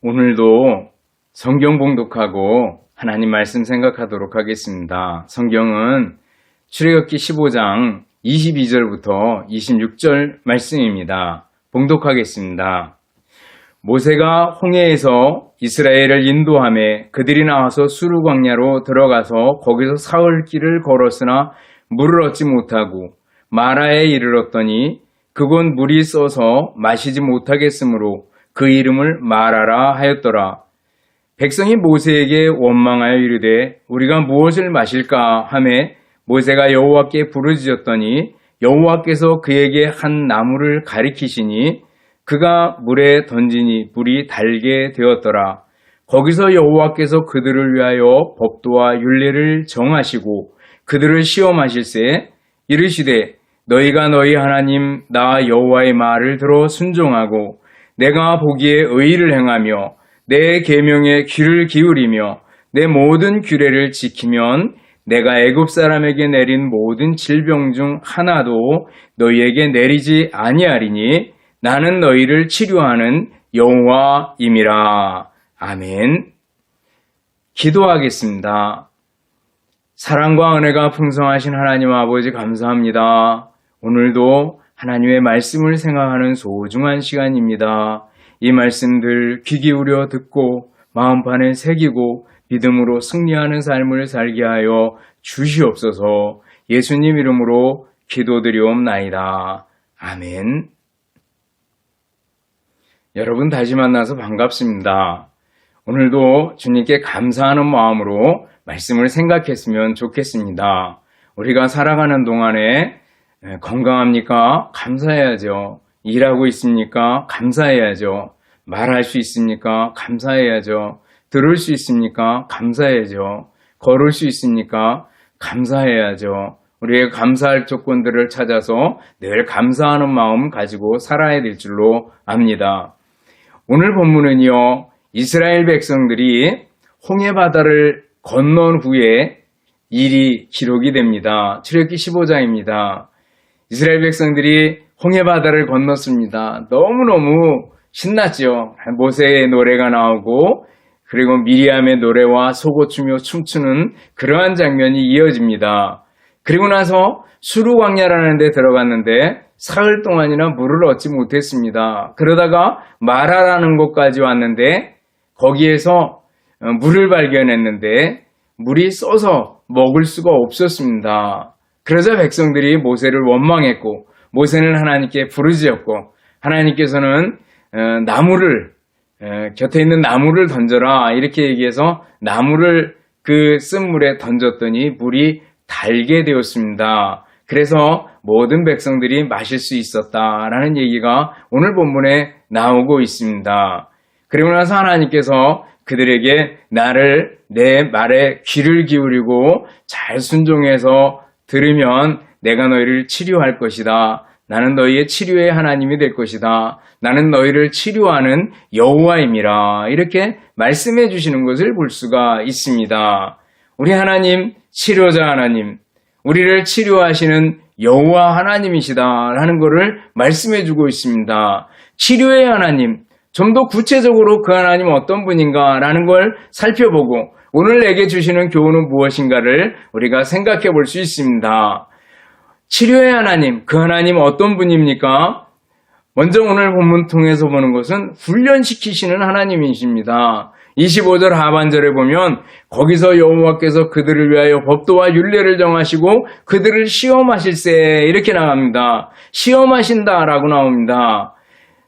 오늘도 성경 봉독하고 하나님 말씀 생각하도록 하겠습니다. 성경은 출애굽기 15장 22절부터 26절 말씀입니다. 봉독하겠습니다. 모세가 홍해에서 이스라엘을 인도하며 그들이 나와서 수르 광야로 들어가서 거기서 사흘 길을 걸었으나 물을 얻지 못하고 마라에 이르렀더니 그곳 물이 써서 마시지 못하겠으므로 그 이름을 마라라 하였더라. 백성이 모세에게 원망하여 이르되 우리가 무엇을 마실까 하매 모세가 여호와께 부르짖었더니 여호와께서 그에게 한 나무를 가리키시니 그가 물에 던지니 물이 달게 되었더라. 거기서 여호와께서 그들을 위하여 법도와 율례를 정하시고 그들을 시험하실세 이르시되 너희가 너희 하나님 나 여호와의 말을 들어 순종하고 내가 보기에 의를 행하며 내 계명에 귀를 기울이며 내 모든 규례를 지키면 내가 애굽 사람에게 내린 모든 질병 중 하나도 너희에게 내리지 아니하리니 나는 너희를 치료하는 여호와임이라. 아멘. 기도하겠습니다. 사랑과 은혜가 풍성하신 하나님 아버지 감사합니다. 오늘도 하나님의 말씀을 생각하는 소중한 시간입니다. 이 말씀들 귀 기울여 듣고 마음판에 새기고 믿음으로 승리하는 삶을 살게 하여 주시옵소서. 예수님 이름으로 기도드리옵나이다. 아멘. 여러분 다시 만나서 반갑습니다. 오늘도 주님께 감사하는 마음으로 말씀을 생각했으면 좋겠습니다. 우리가 살아가는 동안에 건강합니까? 감사해야죠. 일하고 있습니까? 감사해야죠. 말할 수 있습니까? 감사해야죠. 들을 수 있습니까? 감사해야죠. 걸을 수 있습니까? 감사해야죠. 우리의 감사할 조건들을 찾아서 늘 감사하는 마음 가지고 살아야 될 줄로 압니다. 오늘 본문은요, 이스라엘 백성들이 홍해바다를 건넌 후에 일이 기록이 됩니다. 출애굽기 15장입니다. 이스라엘 백성들이 홍해바다를 건넜습니다. 너무너무 신났죠. 모세의 노래가 나오고 그리고 미리암의 노래와 속옷추며 춤추는 그러한 장면이 이어집니다. 그리고 나서 수르 광야라는 데 들어갔는데 사흘 동안이나 물을 얻지 못했습니다. 그러다가 마라라는 곳까지 왔는데 거기에서 물을 발견했는데 물이 써서 먹을 수가 없었습니다. 그러자 백성들이 모세를 원망했고 모세는 하나님께 부르짖었고 하나님께서는 나무를 곁에 있는 나무를 던져라 이렇게 얘기해서 나무를 그 쓴 물에 던졌더니 물이 달게 되었습니다. 그래서 모든 백성들이 마실 수 있었다라는 얘기가 오늘 본문에 나오고 있습니다. 그리고 나서 하나님께서 그들에게 나를 내 말에 귀를 기울이고 잘 순종해서 들으면 내가 너희를 치료할 것이다. 나는 너희의 치료의 하나님이 될 것이다. 나는 너희를 치료하는 여호와임이라. 이렇게 말씀해 주시는 것을 볼 수가 있습니다. 우리 하나님, 치료자 하나님, 우리를 치료하시는 여호와 하나님이시다라는 것을 말씀해 주고 있습니다. 치료의 하나님, 좀 더 구체적으로 그 하나님 어떤 분인가라는 걸 살펴보고 오늘 내게 주시는 교훈은 무엇인가를 우리가 생각해 볼 수 있습니다. 치료의 하나님, 그 하나님 어떤 분입니까? 먼저 오늘 본문 통해서 보는 것은 훈련시키시는 하나님이십니다. 25절 하반절에 보면 거기서 여호와께서 그들을 위하여 법도와 율례를 정하시고 그들을 시험하실세 이렇게 나갑니다. 시험하신다라고 나옵니다.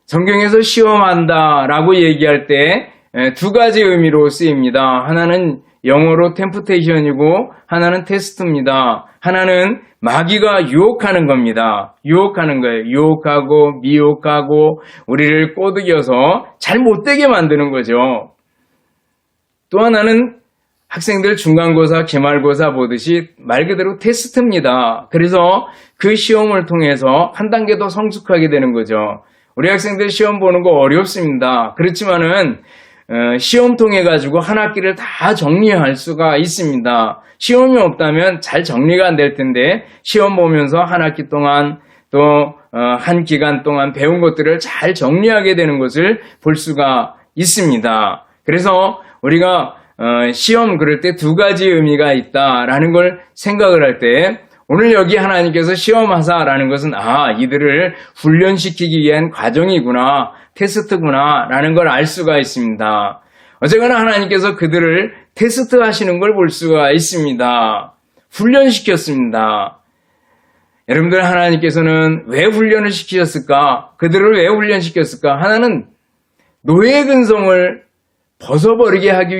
성경에서 시험한다라고 얘기할 때 두 가지 의미로 쓰입니다. 하나는 영어로 템프테이션이고 하나는 테스트입니다. 하나는 마귀가 유혹하는 겁니다. 유혹하는 거예요. 유혹하고 미혹하고 우리를 꼬드겨서 잘 못되게 만드는 거죠. 또 하나는 학생들 중간고사, 기말고사 보듯이 말 그대로 테스트입니다. 그래서 그 시험을 통해서 한 단계 더 성숙하게 되는 거죠. 우리 학생들 시험 보는 거 어렵습니다. 그렇지만은 시험 통해 가지고 한 학기를 다 정리할 수가 있습니다. 시험이 없다면 잘 정리가 안 될 텐데 시험 보면서 한 학기 동안 또 한 기간 동안 배운 것들을 잘 정리하게 되는 것을 볼 수가 있습니다. 그래서 우리가 시험 그럴 때 두 가지 의미가 있다라는 걸 생각을 할 때 오늘 여기 하나님께서 시험하사라는 것은 이들을 훈련시키기 위한 과정이구나, 테스트구나 라는 걸 알 수가 있습니다. 어쨌거나 하나님께서 그들을 테스트하시는 걸 볼 수가 있습니다. 훈련시켰습니다. 여러분들, 하나님께서는 왜 훈련을 시키셨을까? 그들을 왜 훈련시켰을까? 하나는 노예 근성을 벗어버리게 하기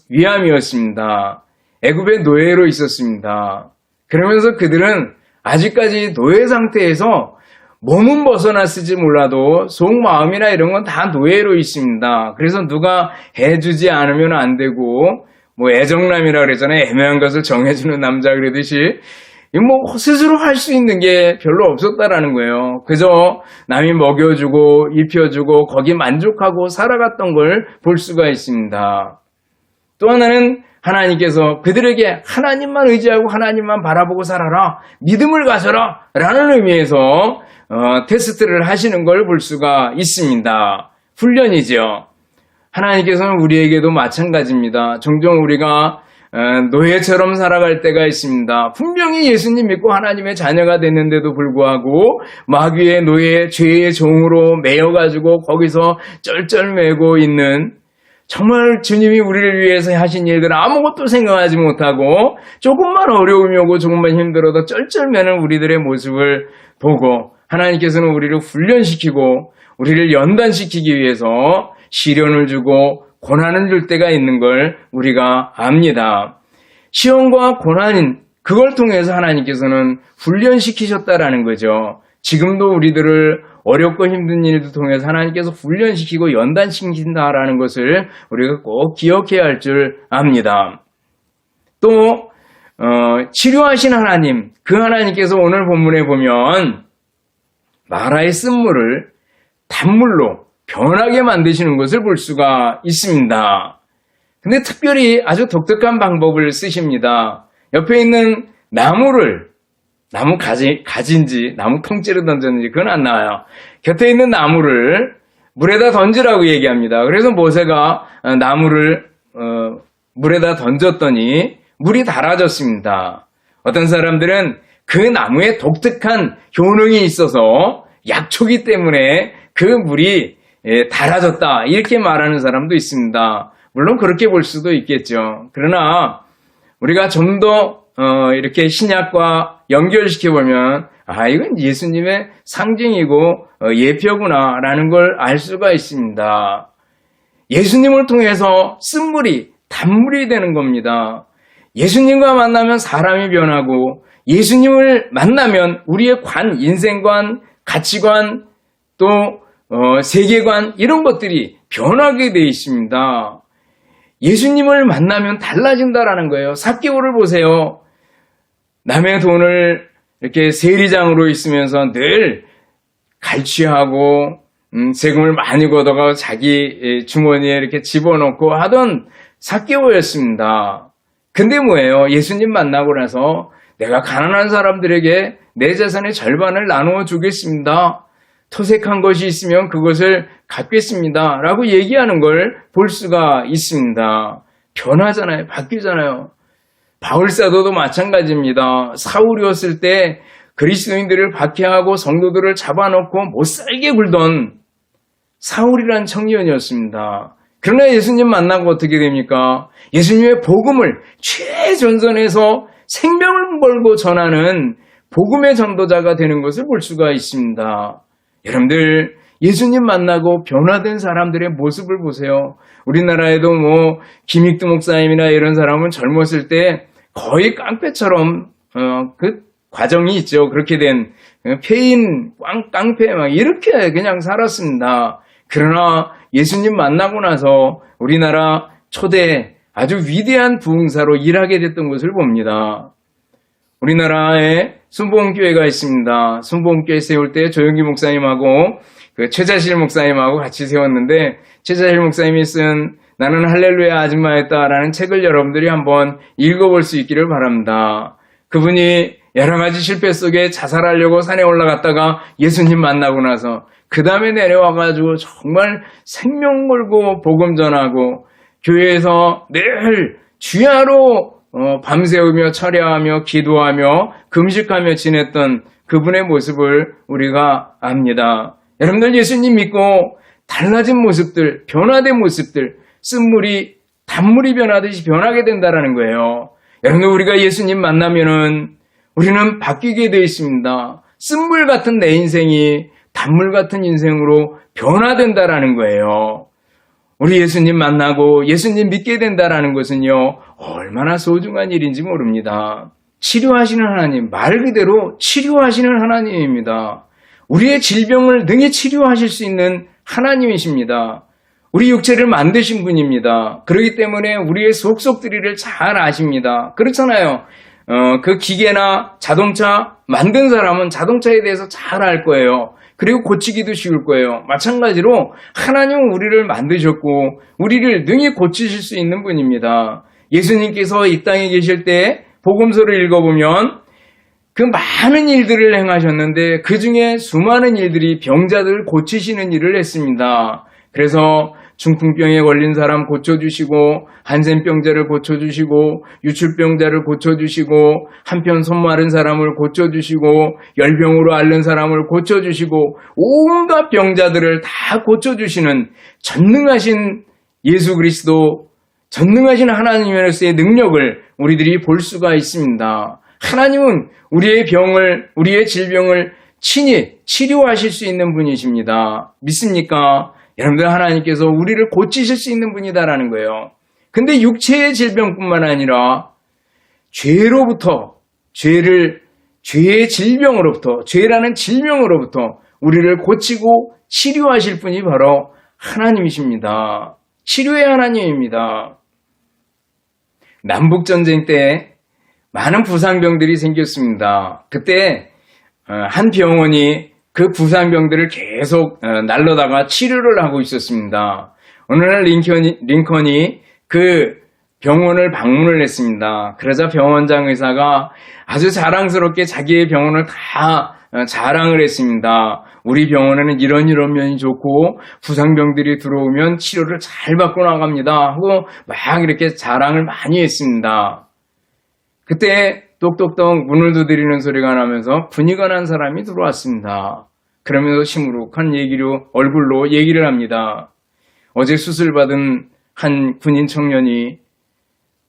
위함이었습니다. 애굽의 노예로 있었습니다. 그러면서 그들은 아직까지 노예 상태에서 몸은 벗어났을지 몰라도 속마음이나 이런 건 다 노예로 있습니다. 그래서 누가 해주지 않으면 안 되고, 애정남이라 그러잖아요. 애매한 것을 정해주는 남자 그러듯이 스스로 할 수 있는 게 별로 없었다라는 거예요. 그저 남이 먹여주고 입혀주고 거기 만족하고 살아갔던 걸 볼 수가 있습니다. 또 하나는 하나님께서 그들에게 하나님만 의지하고 하나님만 바라보고 살아라, 믿음을 가져라 라는 의미에서 테스트를 하시는 걸 볼 수가 있습니다. 훈련이죠. 하나님께서는 우리에게도 마찬가지입니다. 종종 우리가 노예처럼 살아갈 때가 있습니다. 분명히 예수님 믿고 하나님의 자녀가 됐는데도 불구하고 마귀의 노예, 죄의 종으로 매여가지고 거기서 쩔쩔매고 있는, 정말 주님이 우리를 위해서 하신 일들 아무것도 생각하지 못하고 조금만 어려움이 오고 조금만 힘들어도 쩔쩔매는 우리들의 모습을 보고, 하나님께서는 우리를 훈련시키고 우리를 연단시키기 위해서 시련을 주고 고난을 줄 때가 있는 걸 우리가 압니다. 시험과 고난인 그걸 통해서 하나님께서는 훈련시키셨다라는 거죠. 지금도 우리들을 어렵고 힘든 일도 통해서 하나님께서 훈련시키고 연단시킨다라는 것을 우리가 꼭 기억해야 할 줄 압니다. 또 치료하신 하나님, 그 하나님께서 오늘 본문에 보면 마라의 쓴물을 단물로 변하게 만드시는 것을 볼 수가 있습니다. 근데 특별히 아주 독특한 방법을 쓰십니다. 옆에 있는 나무를, 나무 가지인지 나무 통째로 던졌는지 그건 안 나와요. 곁에 있는 나무를 물에다 던지라고 얘기합니다. 그래서 모세가 나무를 물에다 던졌더니 물이 달아졌습니다. 어떤 사람들은 그 나무에 독특한 효능이 있어서 약초기 때문에 그 물이 달아졌다 이렇게 말하는 사람도 있습니다. 물론 그렇게 볼 수도 있겠죠. 그러나 우리가 좀 더 이렇게 신약과 연결시켜보면 이건 예수님의 상징이고 예표구나 라는 걸 알 수가 있습니다. 예수님을 통해서 쓴물이 단물이 되는 겁니다. 예수님과 만나면 사람이 변하고, 예수님을 만나면 우리의 인생관, 가치관, 또 세계관 이런 것들이 변하게 되어 있습니다. 예수님을 만나면 달라진다라는 거예요. 삭개오를 보세요. 남의 돈을 이렇게 세리장으로 있으면서 늘 갈취하고 세금을 많이 걷어가 자기 주머니에 이렇게 집어넣고 하던 삭개오였습니다. 근데 뭐예요? 예수님 만나고 나서 내가 가난한 사람들에게 내 재산의 절반을 나누어 주겠습니다. 토색한 것이 있으면 그것을 갚겠습니다. 라고 얘기하는 걸 볼 수가 있습니다. 변하잖아요. 바뀌잖아요. 바울사도도 마찬가지입니다. 사울이었을 때 그리스도인들을 박해하고 성도들을 잡아놓고 못살게 굴던 사울이란 청년이었습니다. 그러나 예수님 만나고 어떻게 됩니까? 예수님의 복음을 최전선에서 생명을 걸고 전하는 복음의 전도자가 되는 것을 볼 수가 있습니다. 여러분들, 예수님 만나고 변화된 사람들의 모습을 보세요. 우리나라에도 김익두 목사님이나 이런 사람은 젊었을 때 거의 깡패처럼 그 과정이 있죠. 그렇게 된 폐인, 깡패 막 이렇게 그냥 살았습니다. 그러나 예수님 만나고 나서 우리나라 초대 아주 위대한 부흥사로 일하게 됐던 것을 봅니다. 우리나라에 순복음교회가 있습니다. 순복음교회 세울 때 조영기 목사님하고 최자실 목사님하고 같이 세웠는데, 최자실 목사님이 쓴 나는 할렐루야 아줌마였다라는 책을 여러분들이 한번 읽어볼 수 있기를 바랍니다. 그분이 여러 가지 실패 속에 자살하려고 산에 올라갔다가 예수님 만나고 나서 그 다음에 내려와가지고 정말 생명 걸고 복음 전하고 교회에서 늘 주야로 밤새우며 철야하며 기도하며 금식하며 지냈던 그분의 모습을 우리가 압니다. 여러분들 예수님 믿고 달라진 모습들, 변화된 모습들, 쓴물이 단물이 변하듯이 변하게 된다는 거예요. 여러분들 우리가 예수님 만나면은 우리는 바뀌게 되어 있습니다. 쓴물 같은 내 인생이 단물 같은 인생으로 변화된다라는 거예요. 우리 예수님 만나고 예수님 믿게 된다라는 것은요, 얼마나 소중한 일인지 모릅니다. 치료하시는 하나님, 말 그대로 치료하시는 하나님입니다. 우리의 질병을 능히 치료하실 수 있는 하나님이십니다. 우리 육체를 만드신 분입니다. 그렇기 때문에 우리의 속속들이를 잘 아십니다. 그렇잖아요. 그 기계나 자동차 만든 사람은 자동차에 대해서 잘 알 거예요. 그리고 고치기도 쉬울 거예요. 마찬가지로 하나님은 우리를 만드셨고 우리를 능히 고치실 수 있는 분입니다. 예수님께서 이 땅에 계실 때 복음서를 읽어보면 그 많은 일들을 행하셨는데 그 중에 수많은 일들이 병자들을 고치시는 일을 했습니다. 그래서 중풍병에 걸린 사람 고쳐주시고 한센병자를 고쳐주시고 유출병자를 고쳐주시고 한편 손 마른 사람을 고쳐주시고 열병으로 앓는 사람을 고쳐주시고 온갖 병자들을 다 고쳐주시는 전능하신 예수 그리스도, 전능하신 하나님으로서의 능력을 우리들이 볼 수가 있습니다. 하나님은 우리의 병을, 우리의 질병을 친히 치료하실 수 있는 분이십니다. 믿습니까? 여러분들 하나님께서 우리를 고치실 수 있는 분이다라는 거예요. 근데 육체의 질병뿐만 아니라 죄로부터, 죄의 질병으로부터, 죄라는 질병으로부터 우리를 고치고 치료하실 분이 바로 하나님이십니다. 치료의 하나님입니다. 남북전쟁 때 많은 부상병들이 생겼습니다. 그때 한 병원이 그 부상병들을 계속 날려다가 치료를 하고 있었습니다. 어느 날 링컨이 그 병원을 방문을 했습니다. 그러자 병원장 의사가 아주 자랑스럽게 자기의 병원을 다 자랑을 했습니다. 우리 병원에는 이런 면이 좋고 부상병들이 들어오면 치료를 잘 받고 나갑니다 하고 막 이렇게 자랑을 많이 했습니다. 그때 똑똑똑 문을 두드리는 소리가 나면서 분위기가 난 사람이 들어왔습니다. 그러면서 시무룩한 얼굴로 얘기를 합니다. 어제 수술받은 한 군인 청년이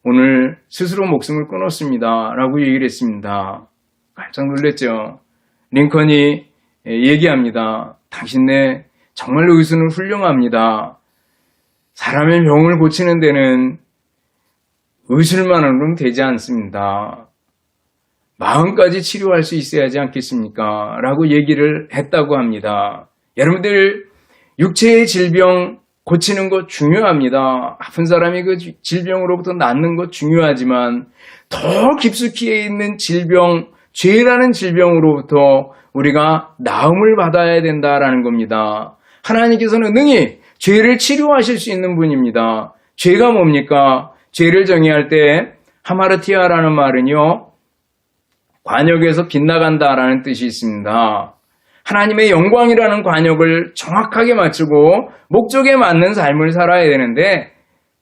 오늘 스스로 목숨을 끊었습니다 라고 얘기를 했습니다. 깜짝 놀랐죠. 링컨이 얘기합니다. 당신네 정말 의수는 훌륭합니다. 사람의 병을 고치는 데는 의술만으로는 되지 않습니다. 마음까지 치료할 수 있어야 하지 않겠습니까? 라고 얘기를 했다고 합니다. 여러분들 육체의 질병 고치는 것 중요합니다. 아픈 사람이 그 질병으로부터 낫는 것 중요하지만 더 깊숙이 있는 질병, 죄라는 질병으로부터 우리가 나음을 받아야 된다라는 겁니다. 하나님께서는 능히 죄를 치료하실 수 있는 분입니다. 죄가 뭡니까? 죄를 정의할 때 하마르티아라는 말은요, 관역에서 빗나간다라는 뜻이 있습니다. 하나님의 영광이라는 관역을 정확하게 맞추고 목적에 맞는 삶을 살아야 되는데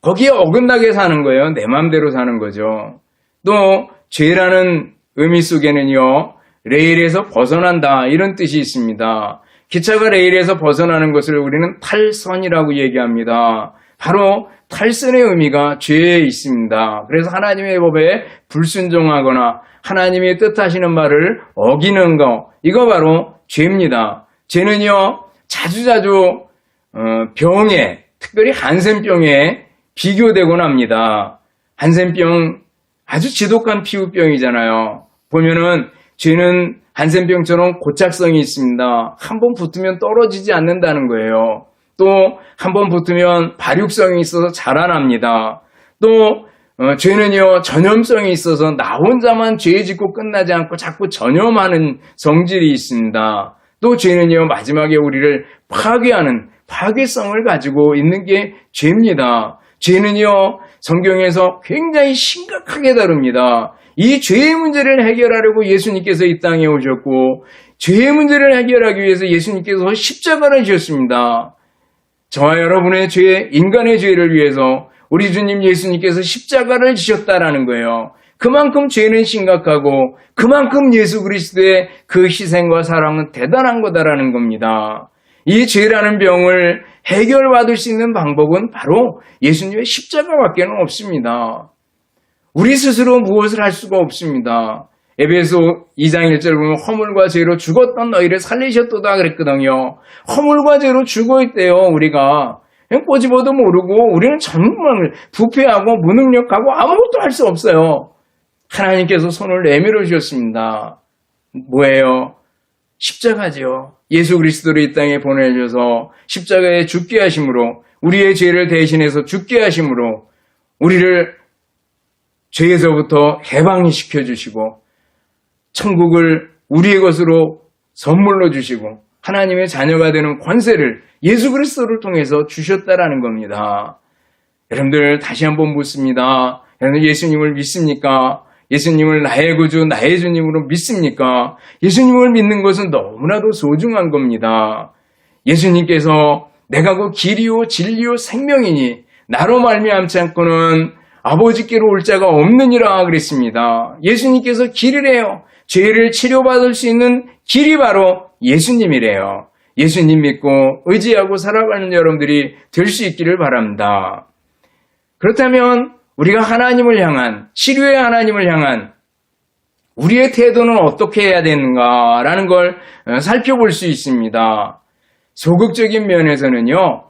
거기에 어긋나게 사는 거예요. 내 마음대로 사는 거죠. 또 죄라는 의미 속에는요, 레일에서 벗어난다 이런 뜻이 있습니다. 기차가 레일에서 벗어나는 것을 우리는 탈선이라고 얘기합니다. 바로 탈선의 의미가 죄에 있습니다. 그래서 하나님의 법에 불순종하거나 하나님의 뜻하시는 말을 어기는 거, 이거 바로 죄입니다. 죄는요, 자주자주 병에, 특별히 한센병에 비교되곤 합니다. 한센병 아주 지독한 피부병이잖아요. 보면은 죄는 한센병처럼 고착성이 있습니다. 한번 붙으면 떨어지지 않는다는 거예요. 또 한 번 붙으면 발육성이 있어서 자라납니다. 또 죄는요, 전염성이 있어서 나 혼자만 죄 짓고 끝나지 않고 자꾸 전염하는 성질이 있습니다. 또 죄는요, 마지막에 우리를 파괴하는 파괴성을 가지고 있는 게 죄입니다. 죄는요, 성경에서 굉장히 심각하게 다룹니다. 이 죄의 문제를 해결하려고 예수님께서 이 땅에 오셨고 죄의 문제를 해결하기 위해서 예수님께서 십자가를 지었습니다. 저와 여러분의 죄, 인간의 죄를 위해서 우리 주님 예수님께서 십자가를 지셨다라는 거예요. 그만큼 죄는 심각하고 그만큼 예수 그리스도의 그 희생과 사랑은 대단한 거다라는 겁니다. 이 죄라는 병을 해결받을 수 있는 방법은 바로 예수님의 십자가밖에 없습니다. 우리 스스로 무엇을 할 수가 없습니다. 에베소 2장 1절 보면 허물과 죄로 죽었던 너희를 살리셨도다 그랬거든요. 허물과 죄로 죽어있대요. 우리가 꼬집어도 모르고 우리는 정말 부패하고 무능력하고 아무것도 할 수 없어요. 하나님께서 손을 내밀어 주셨습니다. 뭐예요? 십자가죠. 예수 그리스도를 이 땅에 보내주셔서 십자가에 죽게 하심으로 우리의 죄를 대신해서 죽게 하심으로 우리를 죄에서부터 해방이 시켜주시고 천국을 우리의 것으로 선물로 주시고 하나님의 자녀가 되는 권세를 예수 그리스도를 통해서 주셨다라는 겁니다. 여러분들 다시 한번 묻습니다. 여러분 예수님을 믿습니까? 예수님을 나의 구주, 나의 주님으로 믿습니까? 예수님을 믿는 것은 너무나도 소중한 겁니다. 예수님께서 내가 그 길이요 진리요 생명이니 나로 말미암지 않고는 아버지께로 올 자가 없느니라 그랬습니다. 예수님께서 길이래요. 죄를 치료받을 수 있는 길이 바로 예수님이래요. 예수님 믿고 의지하고 살아가는 여러분들이 될 수 있기를 바랍니다. 그렇다면 우리가 하나님을 향한, 치료의 하나님을 향한 우리의 태도는 어떻게 해야 되는가라는 걸 살펴볼 수 있습니다. 소극적인 면에서는요,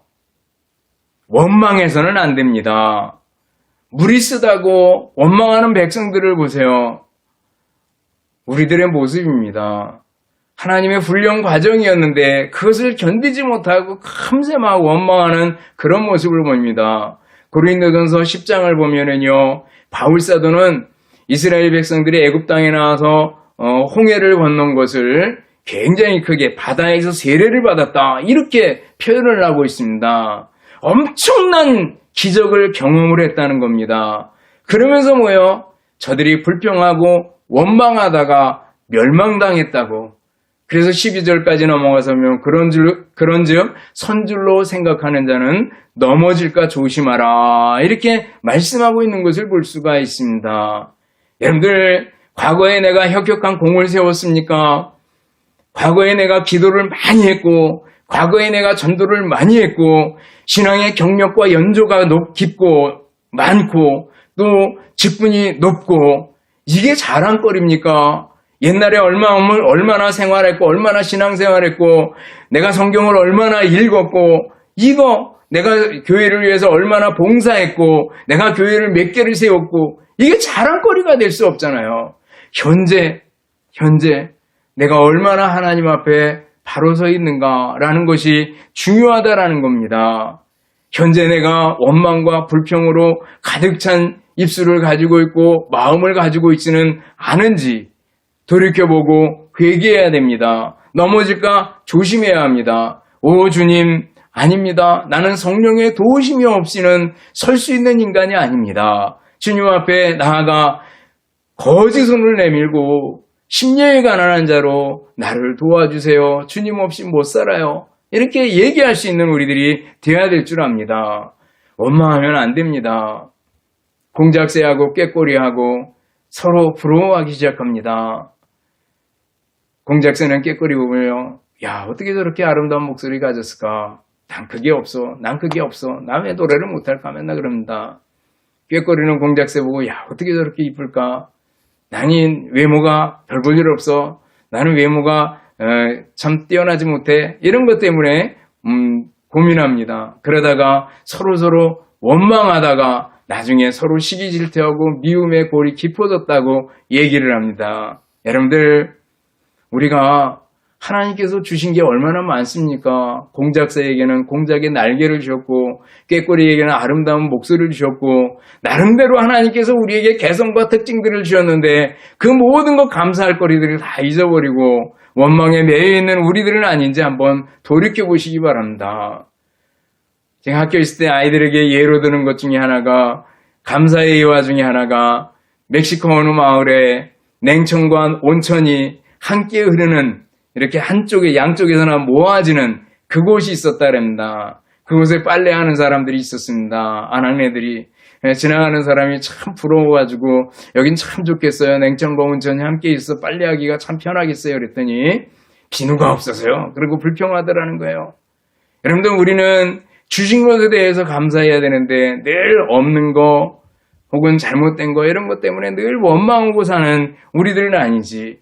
원망해서는 안 됩니다. 물이 쓰다고 원망하는 백성들을 보세요. 우리들의 모습입니다. 하나님의 훈련 과정이었는데 그것을 견디지 못하고 금세 막 원망하는 그런 모습을 봅니다. 고린도전서 10장을 보면은요, 바울사도는 이스라엘 백성들이 애굽 땅에 나와서 홍해를 건넌 것을 굉장히 크게 바다에서 세례를 받았다 이렇게 표현을 하고 있습니다. 엄청난 기적을 경험을 했다는 겁니다. 그러면서 뭐예요? 저들이 불평하고 원망하다가 멸망당했다고. 그래서 12절까지 넘어가서 그런즉 선줄로 생각하는 자는 넘어질까 조심하라 이렇게 말씀하고 있는 것을 볼 수가 있습니다. 여러분들 과거에 내가 혁혁한 공을 세웠습니까? 과거에 내가 기도를 많이 했고 과거에 내가 전도를 많이 했고 신앙의 경력과 연조가 깊고 많고 또 직분이 높고 이게 자랑거리입니까? 옛날에 얼마나 생활했고 얼마나 신앙생활했고 내가 성경을 얼마나 읽었고 이거 내가 교회를 위해서 얼마나 봉사했고 내가 교회를 몇 개를 세웠고 이게 자랑거리가 될 수 없잖아요. 현재 내가 얼마나 하나님 앞에 바로 서 있는가라는 것이 중요하다라는 겁니다. 현재 내가 원망과 불평으로 가득 찬 입술을 가지고 있고 마음을 가지고 있지는 않은지 돌이켜보고 회개해야 됩니다. 넘어질까 조심해야 합니다. 오 주님, 아닙니다. 나는 성령의 도우심이 없이는 설 수 있는 인간이 아닙니다. 주님 앞에 나아가 거짓 손을 내밀고 심령이 가난한 자로 나를 도와주세요. 주님 없이 못 살아요. 이렇게 얘기할 수 있는 우리들이 되어야 될 줄 압니다. 원망하면 안 됩니다. 공작새하고 꾀꼬리하고 서로 부러워하기 시작합니다. 공작새는 꾀꼬리 보면요. 야, 어떻게 저렇게 아름다운 목소리 가졌을까? 난 그게 없어. 남의 노래를 못할까? 맨날 그럽니다. 꾀꼬리는 공작새 보고 야, 어떻게 저렇게 이쁠까? 나는 외모가 별 볼 일 없어. 나는 외모가 참 뛰어나지 못해. 이런 것 때문에 고민합니다. 그러다가 서로 원망하다가 나중에 서로 시기 질투하고 미움의 골이 깊어졌다고 얘기를 합니다. 여러분들 우리가 하나님께서 주신 게 얼마나 많습니까? 공작새에게는 공작의 날개를 주셨고 꾀꼬리에게는 아름다운 목소리를 주셨고 나름대로 하나님께서 우리에게 개성과 특징들을 주셨는데 그 모든 것 감사할 거리들을 다 잊어버리고 원망에 매여 있는 우리들은 아닌지 한번 돌이켜보시기 바랍니다. 제가 학교에 있을 때 아이들에게 예로 드는 것 중에 하나가 감사의 예화 중에 하나가 멕시코 어느 마을에 냉천과 온천이 함께 흐르는 이렇게 한쪽에 양쪽에서나 모아지는 그곳이 있었다랍니다. 그곳에 빨래하는 사람들이 있었습니다. 아낙네들이. 지나가는 사람이 참 부러워가지고 여긴 참 좋겠어요. 냉천과 온천이 함께 있어 빨래하기가 참 편하겠어요. 그랬더니 비누가 없어서요. 그리고 불평하더라는 거예요. 여러분들 우리는 주신 것에 대해서 감사해야 되는데 늘 없는 거 혹은 잘못된 거 이런 것 때문에 늘 원망하고 사는 우리들은 아니지.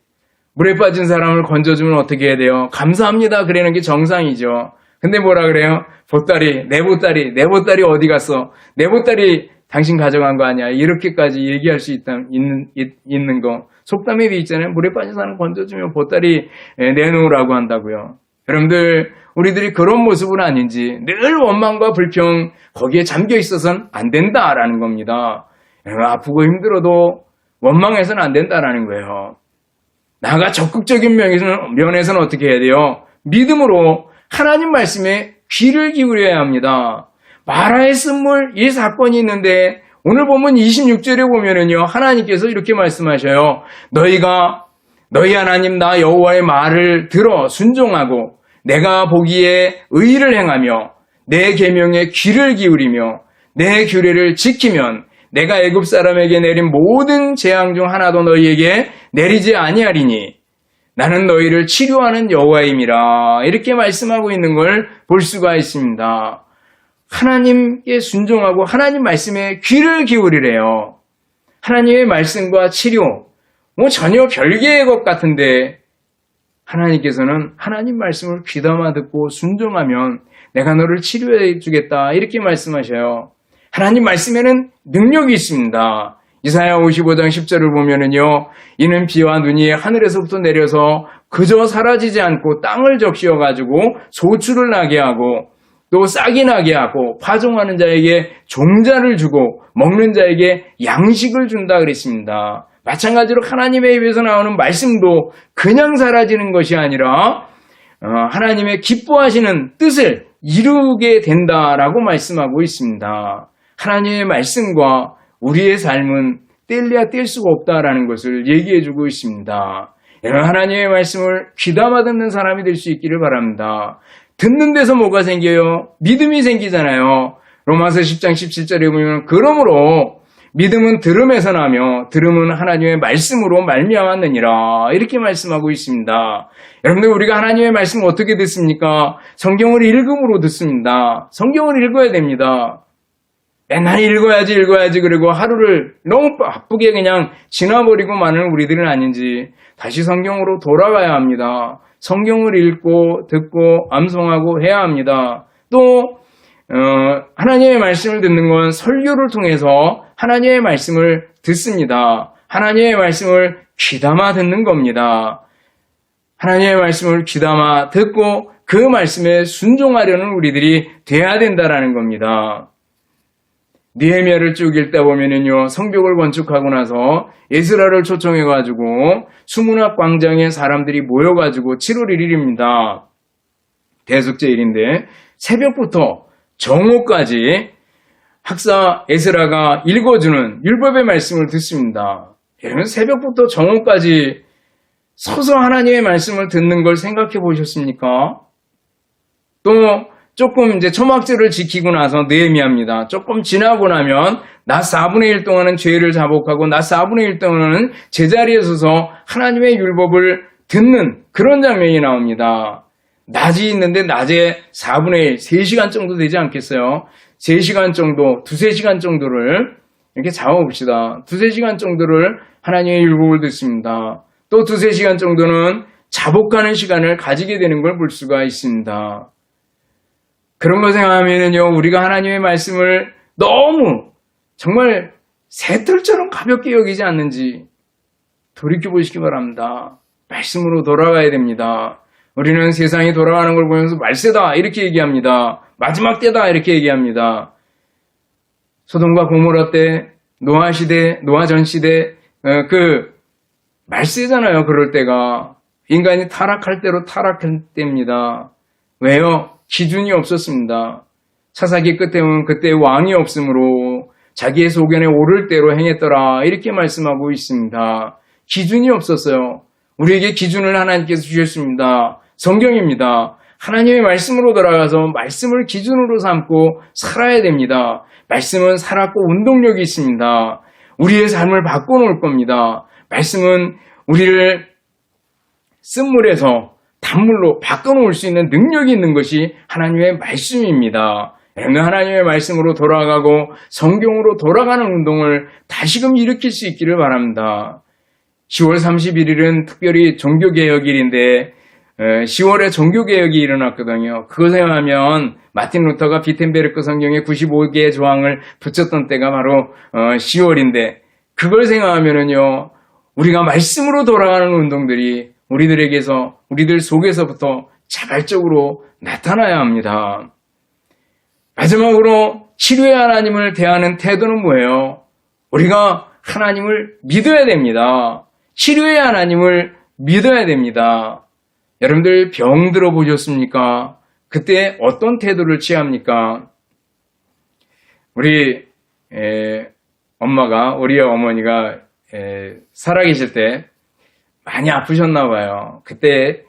물에 빠진 사람을 건져주면 어떻게 해야 돼요? 감사합니다. 그러는 게 정상이죠. 근데 뭐라 그래요? 내 보따리 어디 갔어? 내 보따리 당신 가져간 거 아니야? 이렇게까지 얘기할 수 있는 거. 속담에 돼 있잖아요. 물에 빠진 사람 건져주면 보따리 내놓으라고 한다고요. 여러분들, 우리들이 그런 모습은 아닌지 늘 원망과 불평 거기에 잠겨 있어서는 안 된다라는 겁니다. 아프고 힘들어도 원망해서는 안 된다라는 거예요. 나가 적극적인 면에서는 어떻게 해야 돼요? 믿음으로 하나님 말씀에 귀를 기울여야 합니다. 마라의 쓴물 이 사건이 있는데 오늘 보면 26절에 보면은요 하나님께서 이렇게 말씀하셔요. 너희 하나님 나 여호와의 말을 들어 순종하고 내가 보기에 의를 행하며 내 계명에 귀를 기울이며 내 규례를 지키면 내가 애굽 사람에게 내린 모든 재앙 중 하나도 너희에게 내리지 아니하리니 나는 너희를 치료하는 여호와임이라 이렇게 말씀하고 있는 걸 볼 수가 있습니다. 하나님께 순종하고 하나님 말씀에 귀를 기울이래요. 하나님의 말씀과 치료 전혀 별개의 것 같은데 하나님께서는 하나님 말씀을 귀담아 듣고 순종하면 내가 너를 치료해 주겠다 이렇게 말씀하셔요. 하나님 말씀에는 능력이 있습니다. 이사야 55장 10절을 보면은요, 이는 비와 눈이 하늘에서부터 내려서 그저 사라지지 않고 땅을 적시어가지고 소출을 나게 하고 또 싹이 나게 하고 파종하는 자에게 종자를 주고 먹는 자에게 양식을 준다 그랬습니다. 마찬가지로 하나님의 입에서 나오는 말씀도 그냥 사라지는 것이 아니라 하나님의 기뻐하시는 뜻을 이루게 된다라고 말씀하고 있습니다. 하나님의 말씀과 우리의 삶은 뗄래야 뗄 수가 없다라는 것을 얘기해주고 있습니다. 하나님의 말씀을 귀담아 듣는 사람이 될 수 있기를 바랍니다. 듣는 데서 뭐가 생겨요? 믿음이 생기잖아요. 로마서 10장 17절에 보면 그러므로 믿음은 들음에서 나며 들음은 하나님의 말씀으로 말미암았느니라 이렇게 말씀하고 있습니다. 여러분들 우리가 하나님의 말씀을 어떻게 듣습니까? 성경을 읽음으로 듣습니다. 성경을 읽어야 됩니다. 맨날 읽어야지 그리고 하루를 너무 바쁘게 그냥 지나버리고 마는 우리들은 아닌지 다시 성경으로 돌아가야 합니다. 성경을 읽고 듣고 암송하고 해야 합니다. 또 하나님의 말씀을 듣는 건 설교를 통해서 하나님의 말씀을 듣습니다. 하나님의 말씀을 귀담아 듣는 겁니다. 하나님의 말씀을 귀담아 듣고 그 말씀에 순종하려는 우리들이 돼야 된다라는 겁니다. 느헤미야를 쭉 읽다 보면은요, 성벽을 건축하고 나서 에스라를 초청해가지고 수문학 광장에 사람들이 모여가지고 7월 1일입니다. 대속제일인데 새벽부터 정오까지 학사 에스라가 읽어주는 율법의 말씀을 듣습니다. 여러분 새벽부터 정오까지 서서 하나님의 말씀을 듣는 걸 생각해 보셨습니까? 또 조금 이제 초막절을 지키고 나서 느헤미야입니다. 조금 지나고 나면 낮 4분의 1 동안은 죄를 자복하고 낮 4분의 1 동안은 제자리에 서서 하나님의 율법을 듣는 그런 장면이 나옵니다. 낮이 있는데 낮에 4분의 1, 3시간 정도 되지 않겠어요? 3시간 정도, 2-3시간 정도를 이렇게 잡아봅시다. 2-3시간 정도를 하나님의 율법을 듣습니다. 또 2-3시간 정도는 자복하는 시간을 가지게 되는 걸 볼 수가 있습니다. 그런 거 생각하면요, 우리가 하나님의 말씀을 너무 정말 새털처럼 가볍게 여기지 않는지 돌이켜보시기 바랍니다. 말씀으로 돌아가야 됩니다. 우리는 세상이 돌아가는 걸 보면서 말세다 이렇게 얘기합니다. 마지막 때다 이렇게 얘기합니다. 소돔과 고모라 때, 노아 시대, 노아 전 시대 그 말세잖아요. 그럴 때가 인간이 타락할 대로 타락할 때입니다. 왜요? 기준이 없었습니다. 사사기 끝에 보면 그때 왕이 없으므로 자기의 소견에 오를 대로 행했더라. 이렇게 말씀하고 있습니다. 기준이 없었어요. 우리에게 기준을 하나님께서 주셨습니다. 성경입니다. 하나님의 말씀으로 돌아가서 말씀을 기준으로 삼고 살아야 됩니다. 말씀은 살았고 운동력이 있습니다. 우리의 삶을 바꿔놓을 겁니다. 말씀은 우리를 쓴물에서 단물로 바꿔놓을 수 있는 능력이 있는 것이 하나님의 말씀입니다. 여러분, 하나님의 말씀으로 돌아가고 성경으로 돌아가는 운동을 다시금 일으킬 수 있기를 바랍니다. 10월 31일은 특별히 종교개혁일인데 10월에 종교개혁이 일어났거든요. 그거 생각하면 마틴 루터가 비텐베르크 성경에 95개의 조항을 붙였던 때가 바로 10월인데 그걸 생각하면은요, 우리가 말씀으로 돌아가는 운동들이 우리들 속에서부터 자발적으로 나타나야 합니다. 마지막으로 치료의 하나님을 대하는 태도는 뭐예요? 우리가 하나님을 믿어야 됩니다. 치료의 하나님을 믿어야 됩니다. 여러분들 병 들어보셨습니까? 그때 어떤 태도를 취합니까? 우리 우리 어머니가 살아계실 때 많이 아프셨나 봐요. 그때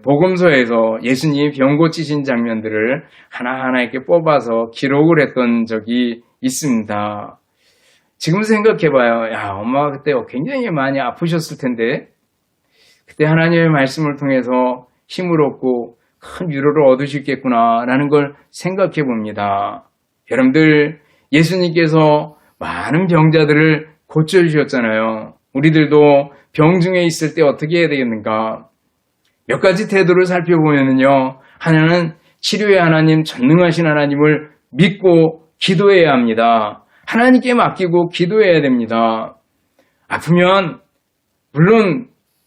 복음서에서 예수님이 병 고치신 장면들을 하나하나 이렇게 뽑아서 기록을 했던 적이 있습니다. 지금 생각해봐요. 엄마가 그때 굉장히 많이 아프셨을 텐데 그때 하나님의 말씀을 통해서 힘을 얻고 큰 위로를 얻으셨겠구나라는 걸 생각해 봅니다. 여러분들, 예수님께서 많은 병자들을 고쳐주셨잖아요. 우리들도 병 중에 있을 때 어떻게 해야 되겠는가? 몇 가지 태도를 살펴보면요. 하나는 치료의 하나님, 전능하신 하나님을 믿고 기도해야 합니다. 하나님께 맡기고 기도해야 됩니다. 아프면 물론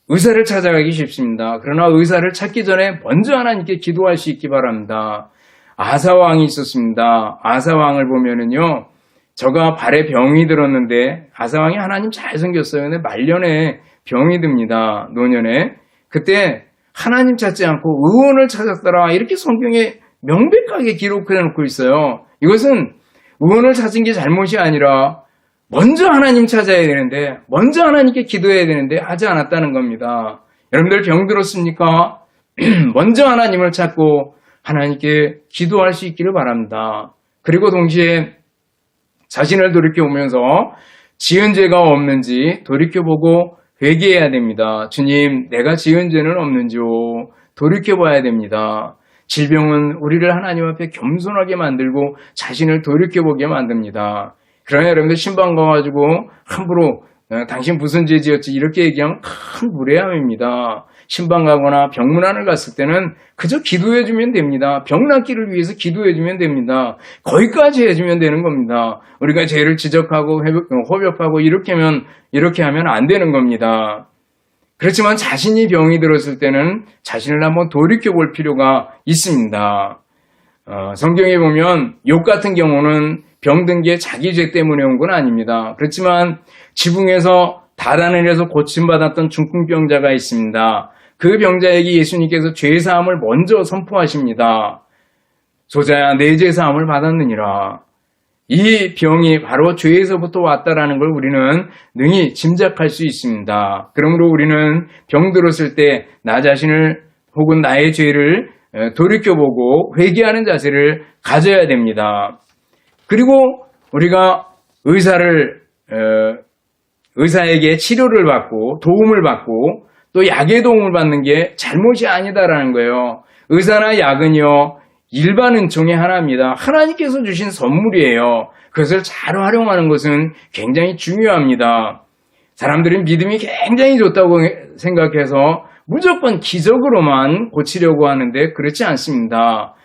의사를 찾아가기 쉽습니다. 그러나 의사를 찾기 전에 먼저 하나님께 기도할 수 있기 바랍니다. 아사왕이 있었습니다. 아사왕을 보면은요, 저가 발에 병이 들었는데 아사왕이 하나님 잘생겼어요. 근데 말년에 병이 듭니다. 노년에. 그때 하나님 찾지 않고 의원을 찾았더라. 이렇게 성경에 명백하게 기록해 놓고 있어요. 이것은 의원을 찾은 게 잘못이 아니라 먼저 하나님 찾아야 되는데, 먼저 하나님께 기도해야 되는데 하지 않았다는 겁니다. 여러분들 병 들었습니까? 먼저 하나님을 찾고 하나님께 기도할 수 있기를 바랍니다. 그리고 동시에 자신을 돌이켜보면서 지은 죄가 없는지 돌이켜보고 회개해야 됩니다. 주님, 내가 지은 죄는 없는지요? 돌이켜봐야 됩니다. 질병은 우리를 하나님 앞에 겸손하게 만들고 자신을 돌이켜보게 만듭니다. 그러나 여러분들 신방 가가지고 함부로 당신 무슨 죄 지었지 이렇게 얘기하면 큰 무례함입니다. 신방 가거나 병문안을 갔을 때는 그저 기도해주면 됩니다. 병 낫기를 위해서 기도해주면 됩니다. 거기까지 해주면 되는 겁니다. 우리가 죄를 지적하고 호협하고 이렇게 하면 안 되는 겁니다. 그렇지만 자신이 병이 들었을 때는 자신을 한번 돌이켜볼 필요가 있습니다. 성경에 보면 욥 같은 경우는 병든 게 자기 죄 때문에 온 건 아닙니다. 그렇지만 지붕에서 다단을 해서 고침받았던 중풍병자가 있습니다. 그 병자에게 예수님께서 죄사함을 먼저 선포하십니다. 소자야, 내 죄사함을 받았느니라. 이 병이 바로 죄에서부터 왔다라는 걸 우리는 능히 짐작할 수 있습니다. 그러므로 우리는 병 들었을 때 나 자신을 혹은 나의 죄를 돌이켜보고 회개하는 자세를 가져야 됩니다. 그리고 우리가 의사에게 치료를 받고 도움을 받고 또 약의 도움을 받는 게 잘못이 아니다라는 거예요. 의사나 약은요, 일반 은총의 하나입니다. 하나님께서 주신 선물이에요. 그것을 잘 활용하는 것은 굉장히 중요합니다. 사람들은 믿음이 굉장히 좋다고 생각해서 무조건 기적으로만 고치려고 하는데 그렇지 않습니다.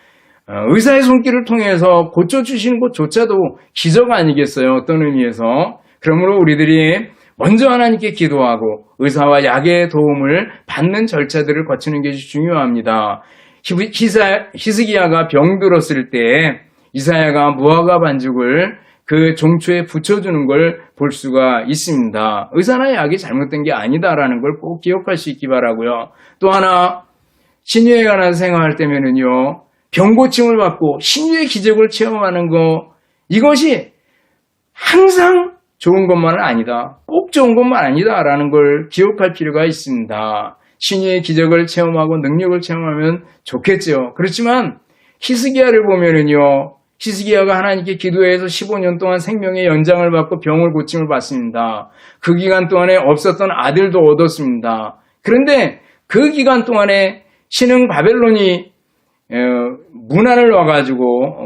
의사의 손길을 통해서 고쳐주시는 것조차도 기적 아니겠어요? 어떤 의미에서. 그러므로 우리들이 먼저 하나님께 기도하고 의사와 약의 도움을 받는 절차들을 거치는 것이 중요합니다. 히스기야가 병들었을 때 이사야가 무화과 반죽을 그 종초에 붙여주는 걸 볼 수가 있습니다. 의사나 약이 잘못된 게 아니다라는 걸 꼭 기억할 수 있기 바라고요. 또 하나, 신유에 관한 생각할 때면은요, 병고침을 받고 신유의 기적을 체험하는 거, 이것이 항상 좋은 것만은 아니다. 꼭 좋은 것만 아니다라는 걸 기억할 필요가 있습니다. 신유의 기적을 체험하고 능력을 체험하면 좋겠죠. 그렇지만 히스기야를 보면은요. 히스기야가 하나님께 기도해서 15년 동안 생명의 연장을 받고 병을 고침을 받습니다. 그 기간 동안에 없었던 아들도 얻었습니다. 그런데 그 기간 동안에 신흥 바벨론이 문안을 와가지고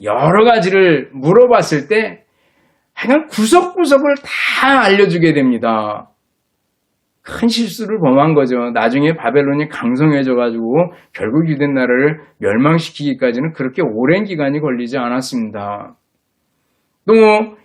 여러 가지를 물어봤을 때 하여간 구석구석을 다 알려주게 됩니다. 큰 실수를 범한 거죠. 나중에 바벨론이 강성해져가지고 결국 유대 나라를 멸망시키기까지는 그렇게 오랜 기간이 걸리지 않았습니다. 또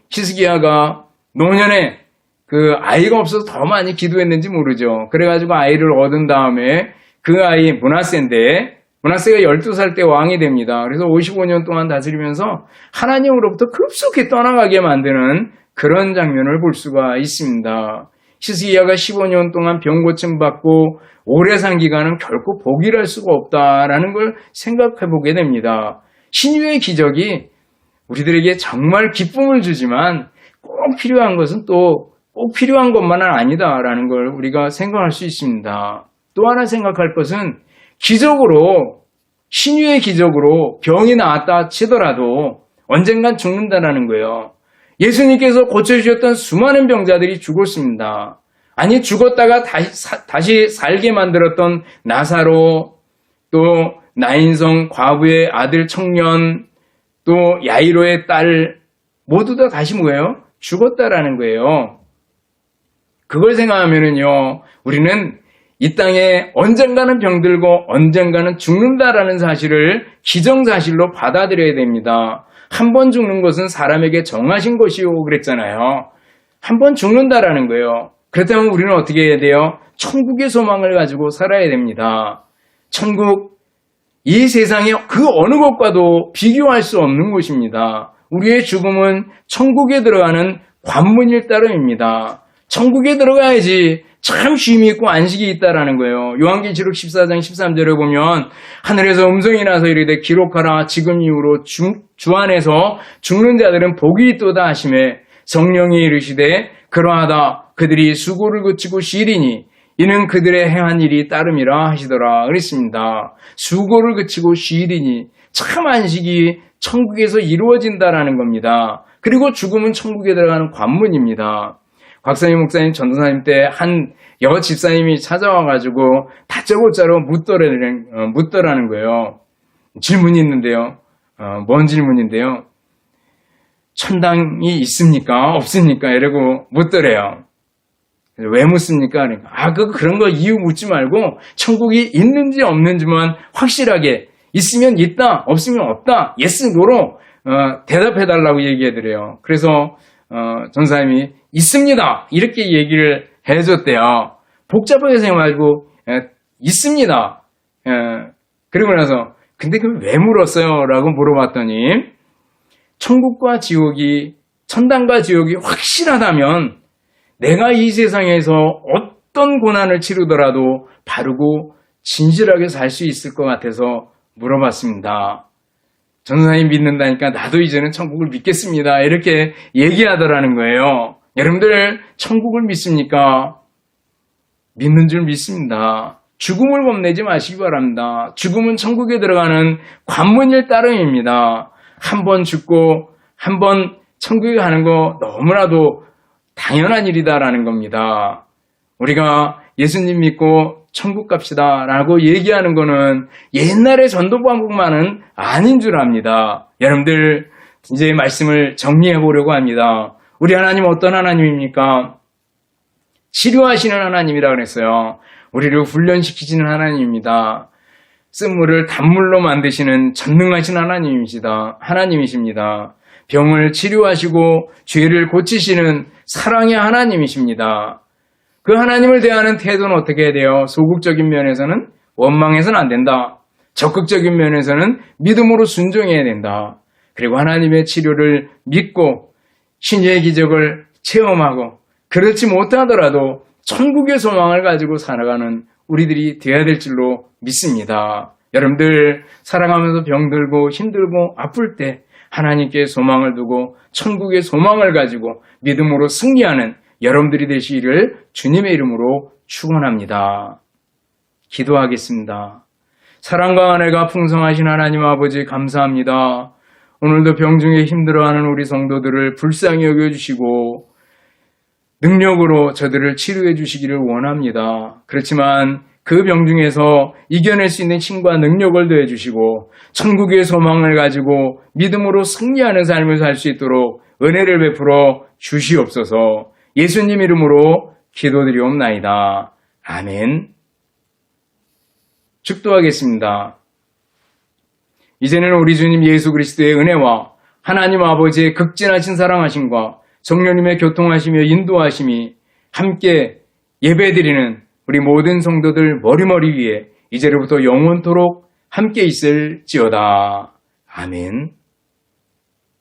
히스기야가 노년에 그 아이가 없어서 더 많이 기도했는지 모르죠. 그래가지고 아이를 얻은 다음에 그 아이 므낫세인데 므낫세가 12살 때 왕이 됩니다. 그래서 55년 동안 다스리면서 하나님으로부터 급속히 떠나가게 만드는 그런 장면을 볼 수가 있습니다. 히스기야가 15년 동안 병 고침 받고 오래 산 기간은 결코 복이랄 수가 없다라는 걸 생각해 보게 됩니다. 신유의 기적이 우리들에게 정말 기쁨을 주지만 꼭 필요한 것은 또 꼭 필요한 것만은 아니다라는 걸 우리가 생각할 수 있습니다. 또 하나 생각할 것은 기적으로 신유의 기적으로 병이 나았다 치더라도 언젠간 죽는다라는 거예요. 예수님께서 고쳐주셨던 수많은 병자들이 죽었습니다. 아니 죽었다가 다시 살게 만들었던 나사로, 또 나인성 과부의 아들 청년, 또 야이로의 딸 모두 다 다시 뭐예요? 죽었다라는 거예요. 그걸 생각하면은요, 우리는 이 땅에 언젠가는 병들고 언젠가는 죽는다라는 사실을 기정사실로 받아들여야 됩니다. 한 번 죽는 것은 사람에게 정하신 것이요 그랬잖아요. 한 번 죽는다라는 거예요. 그렇다면 우리는 어떻게 해야 돼요? 천국의 소망을 가지고 살아야 됩니다. 천국, 이 세상의 그 어느 것과도 비교할 수 없는 곳입니다. 우리의 죽음은 천국에 들어가는 관문일 따름입니다. 천국에 들어가야지 참 쉼이 있고 안식이 있다라는 거예요. 요한계시록 14장 13절에 보면 하늘에서 음성이 나서 이르되 기록하라 지금 이후로 주 안에서 죽는 자들은 복이 있도다 하시매 성령이 이르시되 그러하다 그들이 수고를 그치고 쉬리니 이는 그들의 행한 일이 따름이라 하시더라 그랬습니다. 수고를 그치고 쉬리니 참 안식이 천국에서 이루어진다라는 겁니다. 그리고 죽음은 천국에 들어가는 관문입니다. 곽상희 목사님, 전도사님 때 한 여집사님이 찾아와가지고 다짜고짜로 묻더라는 거예요. 질문이 있는데요. 뭔 질문인데요? 천당이 있습니까? 없습니까? 이러고 묻더래요. 왜 묻습니까? 그러니까, 그런 거 이유 묻지 말고 천국이 있는지 없는지만 확실하게 있으면 있다, 없으면 없다, yes, no로 대답해달라고 얘기해드려요. 그래서 전사님이 있습니다. 이렇게 얘기를 해줬대요. 복잡하게 생각 말고 있습니다. 그리고 나서 근데 그 왜 물었어요? 라고 물어봤더니 천국과 지옥이 천당과 지옥이 확실하다면 내가 이 세상에서 어떤 고난을 치르더라도 바르고 진실하게 살 수 있을 것 같아서 물어봤습니다. 전도사님 믿는다니까 나도 이제는 천국을 믿겠습니다. 이렇게 얘기하더라는 거예요. 여러분들 천국을 믿습니까? 믿는 줄 믿습니다. 죽음을 겁내지 마시기 바랍니다. 죽음은 천국에 들어가는 관문일 따름입니다. 한 번 죽고 한 번 천국에 가는 거 너무나도 당연한 일이다라는 겁니다. 우리가 예수님 믿고 천국 갑시다 라고 얘기하는 거는 옛날의 전도 방법만은 아닌 줄 압니다. 여러분들 이제 말씀을 정리해 보려고 합니다. 우리 하나님 어떤 하나님입니까? 치료하시는 하나님이라 그랬어요. 우리를 훈련시키시는 하나님입니다. 쓴물을 단물로 만드시는 전능하신 하나님이십니다. 병을 치료하시고 죄를 고치시는 사랑의 하나님이십니다. 그 하나님을 대하는 태도는 어떻게 해야 돼요? 소극적인 면에서는 원망해서는 안 된다. 적극적인 면에서는 믿음으로 순종해야 된다. 그리고 하나님의 치료를 믿고 신유의 기적을 체험하고 그렇지 못하더라도 천국의 소망을 가지고 살아가는 우리들이 되어야 될 줄로 믿습니다. 여러분들 살아가면서 병들고 힘들고 아플 때 하나님께 소망을 두고 천국의 소망을 가지고 믿음으로 승리하는 여러분들이 되시기를 주님의 이름으로 축원합니다. 기도하겠습니다. 사랑과 은혜가 풍성하신 하나님 아버지 감사합니다. 오늘도 병중에 힘들어하는 우리 성도들을 불쌍히 여겨주시고 능력으로 저들을 치료해 주시기를 원합니다. 그렇지만 그 병중에서 이겨낼 수 있는 힘과 능력을 더해 주시고 천국의 소망을 가지고 믿음으로 승리하는 삶을 살 수 있도록 은혜를 베풀어 주시옵소서. 예수님 이름으로 기도드리옵나이다. 아멘. 축도하겠습니다. 이제는 우리 주님 예수 그리스도의 은혜와 하나님 아버지의 극진하신 사랑하심과 성령님의 교통하심과 인도하심이 함께 예배드리는 우리 모든 성도들 머리머리 위에 이제로부터 영원토록 함께 있을지어다. 아멘.